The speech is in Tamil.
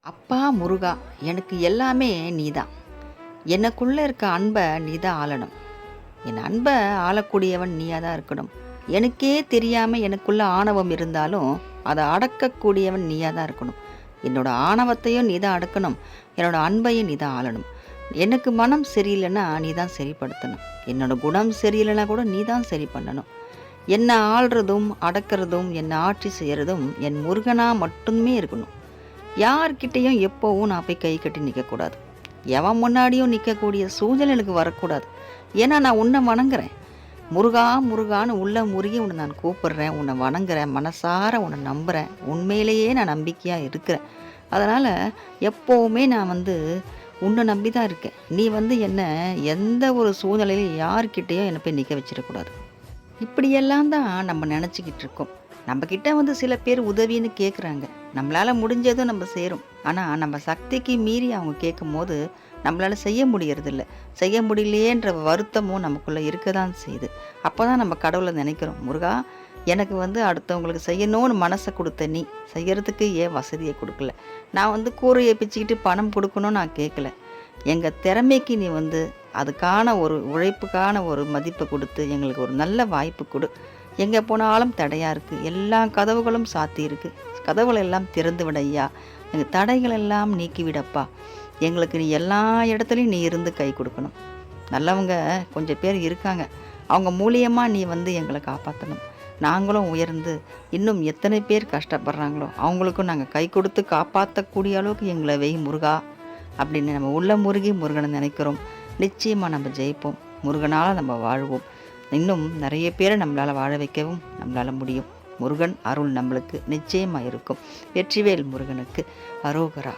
அப்பா முருகா, எனக்கு எல்லாமே நீதான். எனக்குள்ள இருக்க அன்பை நீதான் ஆளணும். என் அன்பை ஆளக்கூடியவன் நீயா தான் இருக்கணும். எனக்கே தெரியாமல் எனக்குள்ள ஆணவம் இருந்தாலும் அதை அடக்கக்கூடியவன் நீயா தான் இருக்கணும். என்னோட ஆணவத்தையும் நீ தான் அடக்கணும், என்னோட அன்பையும் நீ தான் ஆளணும். எனக்கு மனம் சரியில்லைன்னா நீ தான் சரிப்படுத்தணும். என்னோட குணம் சரியில்லைன்னா கூட நீ தான் சரி பண்ணணும். என்னை ஆள்றதும் அடக்கிறதும் என்னை ஆட்சி செய்கிறதும் என் முருகனா மட்டுமே இருக்கணும். யார்கிட்டையும் எப்போவும் நான் போய் கை கட்டி நிற்கக்கூடாது. எவன் முன்னாடியும் நிற்கக்கூடிய சூழ்நிலை எனக்கு வரக்கூடாது. ஏன்னா நான் உன்னை வணங்குறேன். முருகா முருகான்னு உள்ள முருகி உன்னை நான் கூப்பிடுறேன், உன்னை வணங்குறேன், மனசார உன்னை நம்புகிறேன், உண்மையிலேயே நான் நம்பிக்கையாக இருக்கிறேன். அதனால் எப்போவுமே நான் உன்னை நம்பி தான் இருக்கேன். நீ என்னை எந்த ஒரு சூழ்நிலையிலும் யார்கிட்டையும் என்னை போய் நிற்க வச்சிடக்கூடாது. இப்படியெல்லாம் தான் நம்ம நினச்சிக்கிட்டு இருக்கோம். நம்மக்கிட்ட சில பேர் உதவின்னு கேட்குறாங்க. நம்மளால் முடிஞ்சதும் நம்ம செய்கிறோம். ஆனால் நம்ம சக்திக்கு மீறி அவங்க கேட்கும் போது நம்மளால் செய்ய முடியறதில்ல. செய்ய முடியலையேன்ற வருத்தமும் நமக்குள்ளே இருக்க தான் செய்யுது. அப்போ தான் நம்ம கடவுளை நினைக்கிறோம், முருகா எனக்கு அடுத்தவங்களுக்கு செய்யணும்னு மனசை கொடுத்த நீ செய்கிறதுக்கு ஏன் வசதியை கொடுக்கல? நான் கூரையை பிச்சுக்கிட்டு பணம் கொடுக்கணும்னு நான் கேட்கல. எங்கள் திறமைக்கு நீ அதுக்கான ஒரு உழைப்புக்கான ஒரு மதிப்பை கொடுத்து எங்களுக்கு ஒரு நல்ல வாய்ப்பு கொடு. எங்கே போனாலும் தடையாக இருக்குது, எல்லா கதவுகளும் சாத்தி இருக்குது. கதவுகள் எல்லாம் திறந்து விட ஐயா, எங்கள் தடைகள் எல்லாம் நீக்கிவிடப்பா. எங்களுக்கு நீ எல்லா இடத்துலையும் நீ இருந்து கை கொடுக்கணும். நல்லவங்க கொஞ்சம் பேர் இருக்காங்க, அவங்க மூலியமாக நீ எங்களை காப்பாற்றணும். நாங்களும் உயர்ந்து இன்னும் எத்தனை பேர் கஷ்டப்படுறாங்களோ அவங்களுக்கும் நாங்கள் கை கொடுத்து காப்பாற்றக்கூடிய அளவுக்கு எங்களை வெய் முருகா அப்படின்னு நம்ம உள்ள முருகி முருகனை நினைக்கிறோம். நிச்சயமாக நம்ம ஜெயிப்போம். முருகனால் நம்ம வாழ்வோம். இன்னும் நிறைய பேரை நம்மளால் வாழ வைக்கவும் நம்மளால் முடியும். முருகன் அருள் நம்மளுக்கு நிச்சயமாக இருக்கும். வெற்றிவேல் முருகனுக்கு அரோகரா.